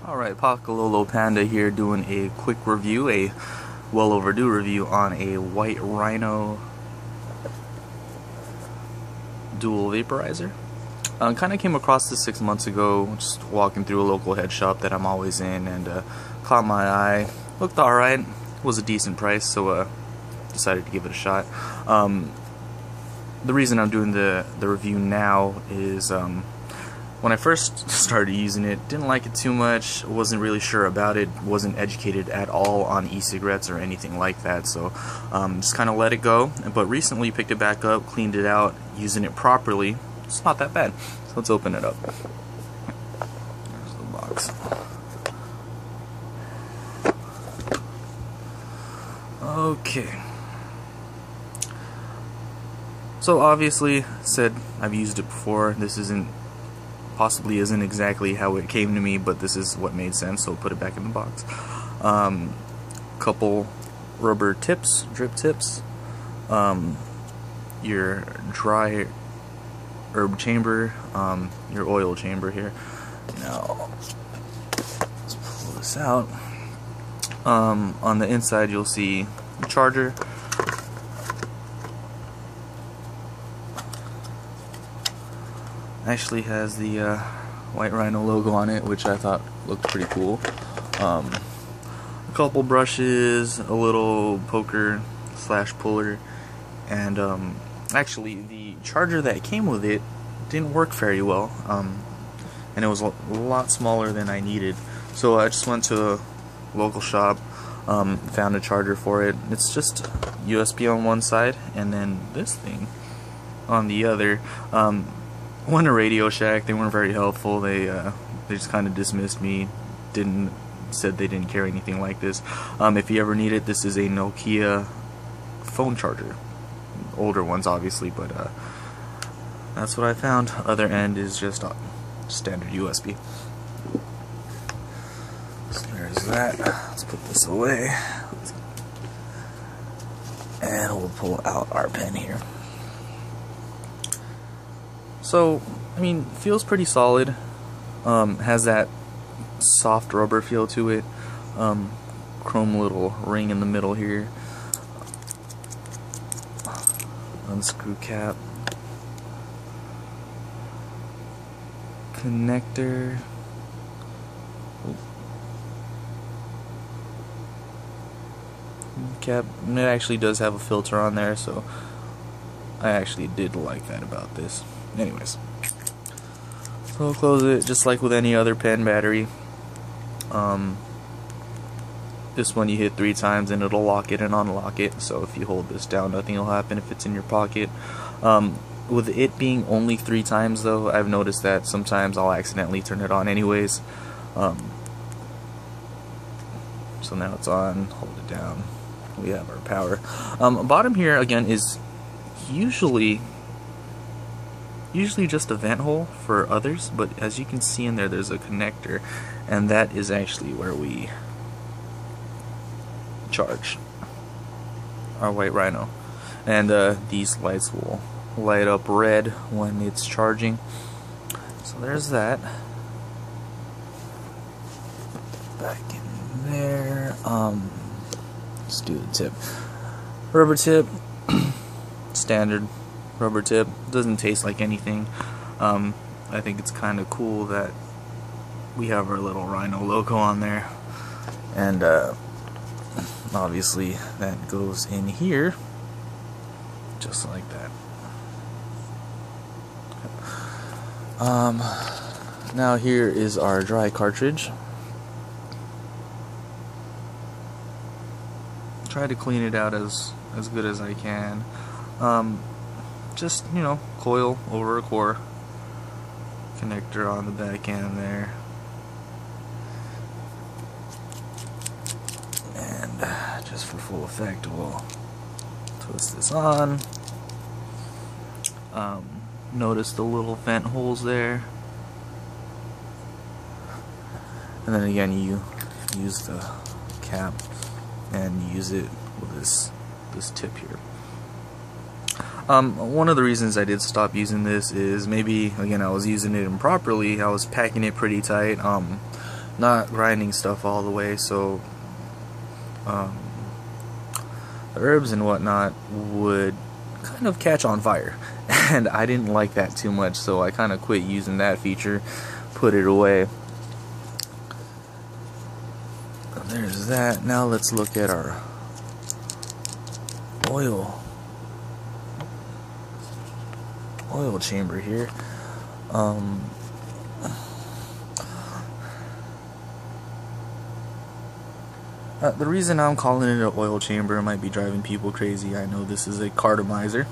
Alright, Pocololo Panda here doing a quick review, a well overdue review on a white Rhino Dual Vaporizer. Kind of came across this 6 months ago, just walking through a local head shop that I'm always in, and caught my eye. Looked alright, was a decent price, so decided to give it a shot. The reason I'm doing the review now is when I first started using it, didn't like it too much, wasn't really sure about it, wasn't educated at all on e-cigarettes or anything like that, so just kind of let it go. But recently picked it back up, cleaned it out, using it properly. It's not that bad. So let's open it up. There's the box. Okay. So obviously, said I've used it before. This possibly isn't exactly how it came to me, but this is what made sense, so put it back in the box. Couple rubber tips, drip tips, your dry herb chamber, your oil chamber here. Now, let's pull this out. On the inside you'll see the charger. Actually has the white Rhino logo on it, which I thought looked pretty cool. A couple brushes, a little poker / puller, and actually the charger that came with it didn't work very well, and it was a lot smaller than I needed. So I just went to a local shop, found a charger for it. It's just USB on one side and then this thing on the other. Went to Radio Shack. They weren't very helpful. They just kind of dismissed me. Said they didn't carry anything like this. If you ever need it, this is a Nokia phone charger. Older ones, obviously, but that's what I found. Other end is just standard USB. So there's that. Let's put this away, and we'll pull out our pen here. So, I mean, feels pretty solid. Has that soft rubber feel to it. Chrome little ring in the middle here. Unscrew cap. Connector. Cap. It actually does have a filter on there, so I actually did like that about this. Anyways, so we'll close it just like with any other pen battery. This one you hit 3 times and it'll lock it and unlock it, so if you hold this down, nothing will happen if it's in your pocket. With it being only 3 times though, I've noticed that sometimes I'll accidentally turn it on anyways. So now it's on, hold it down, we have our power. Bottom here again is usually just a vent hole for others, but as you can see in there, there's a connector, and that is actually where we charge our white Rhino. And these lights will light up red when it's charging. So there's that. Back in there. Let's do the tip. Rubber tip. Standard rubber tip. Doesn't taste like anything. I think it's kind of cool that we have our little Rhino logo on there, and obviously that goes in here just like that. Now here is our dry cartridge. Try to clean it out as good as I can. Just, you know, coil over a core, connector on the back end there, and just for full effect we'll twist this on. Notice the little vent holes there, and then again you use the cap and use it with this tip here. One of the reasons I did stop using this is maybe, again, I was using it improperly. I was packing it pretty tight. not grinding stuff all the way, so the herbs and whatnot would kind of catch on fire, and I didn't like that too much, so I kind of quit using that feature, put it away. There's that. Now let's look at our oil chamber here. The reason I'm calling it an oil chamber might be driving people crazy. I know this is a cartomizer.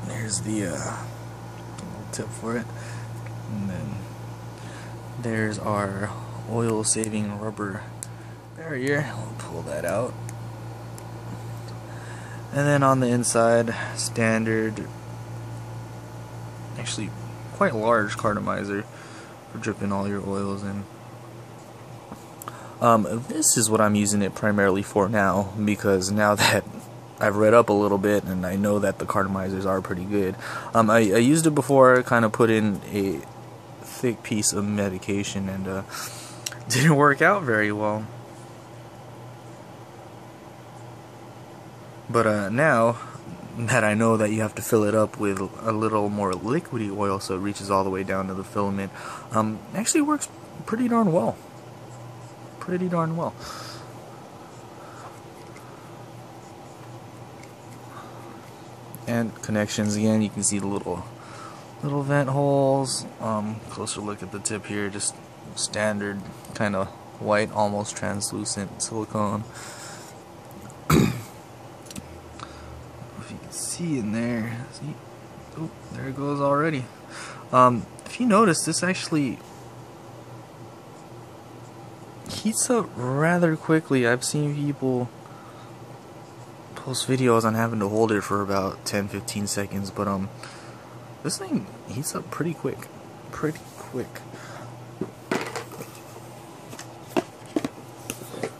There's the little tip for it, and then there's our oil saving rubber barrier. We'll pull that out, and then on the inside, standard, actually quite large cartomizer for dripping all your oils in. This is what I'm using it primarily for now, because now that I've read up a little bit and I know that the cartomizers are pretty good. I used it before, kind of put in a thick piece of medication, and didn't work out very well. But now that I know that you have to fill it up with a little more liquidy oil so it reaches all the way down to the filament, actually works pretty darn well. Pretty darn well. And connections again, you can see the little vent holes. Closer look at the tip here, just standard kind of white, almost translucent silicone. If you can see in there, see, oh, there it goes already. If you notice, this actually heats up rather quickly. I've seen people post videos on having to hold it for about 10-15 seconds, but this thing heats up pretty quick. Pretty quick.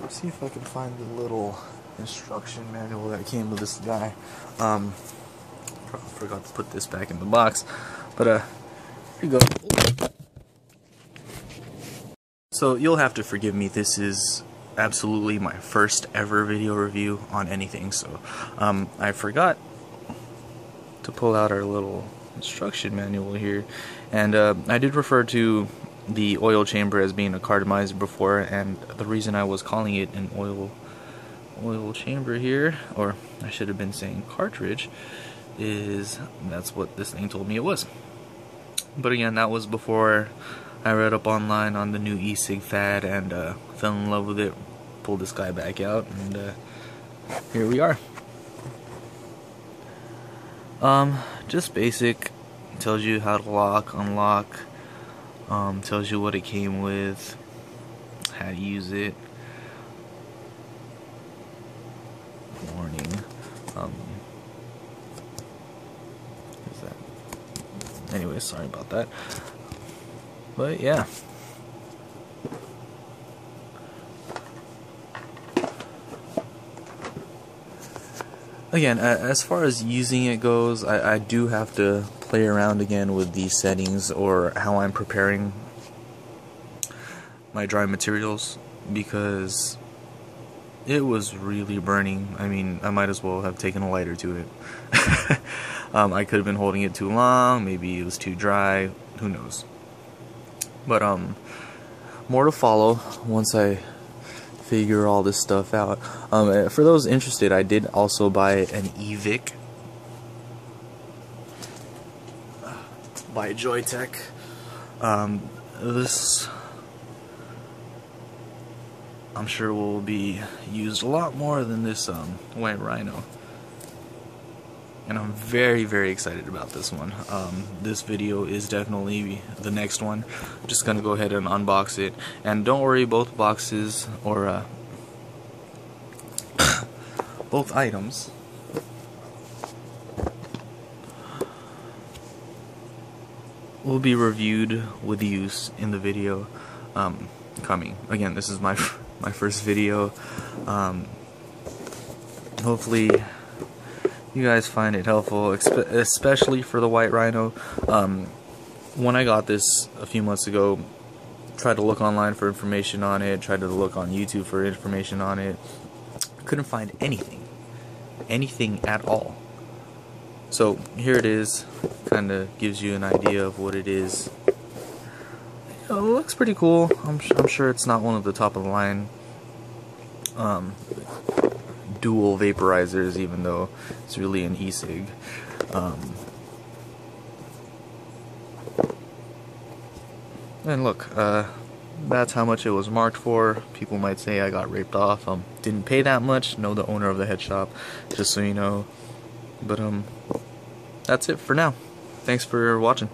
Let's see if I can find the little instruction manual that came with this guy. Forgot to put this back in the box, but here you go. So you'll have to forgive me, this is absolutely my first ever video review on anything, so I forgot to pull out our little instruction manual here, and I did refer to the oil chamber as being a cartomizer before, and the reason I was calling it an oil chamber here, or I should have been saying cartridge, is that's what this thing told me it was. But again, that was before I read up online on the new e-cig fad and fell in love with it, pulled this guy back out, and here we are. Just basic, tells you how to lock, unlock, tells you what it came with, how to use it, warning, is that, anyway, sorry about that. But yeah. Again, as far as using it goes, I do have to play around again with these settings or how I'm preparing my dry materials, because it was really burning. I mean, I might as well have taken a lighter to it. I could have been holding it too long, maybe it was too dry, who knows. But more to follow once I figure all this stuff out. For those interested, I did also buy an eVic by Joytech. This, I'm sure, will be used a lot more than this White Rhino. And I'm very, very excited about this one. This video is definitely the next one. I'm just gonna go ahead and unbox it. And don't worry, both boxes, or both items, will be reviewed with use in the video coming. Again, this is my first video. Hopefully you guys find it helpful, especially for the White Rhino. When I got this a few months ago, Tried to look online for information on it, tried to look on YouTube for information on it. Couldn't find anything at all. So here it is, kind of gives you an idea of what it is. It looks pretty cool. I'm sure it's not one of the top of the line dual vaporizers, even though it's really an e-cig. And look, that's how much it was marked for. People might say I got ripped off. Didn't pay that much. Know the owner of the head shop, just so you know. But that's it for now. Thanks for watching.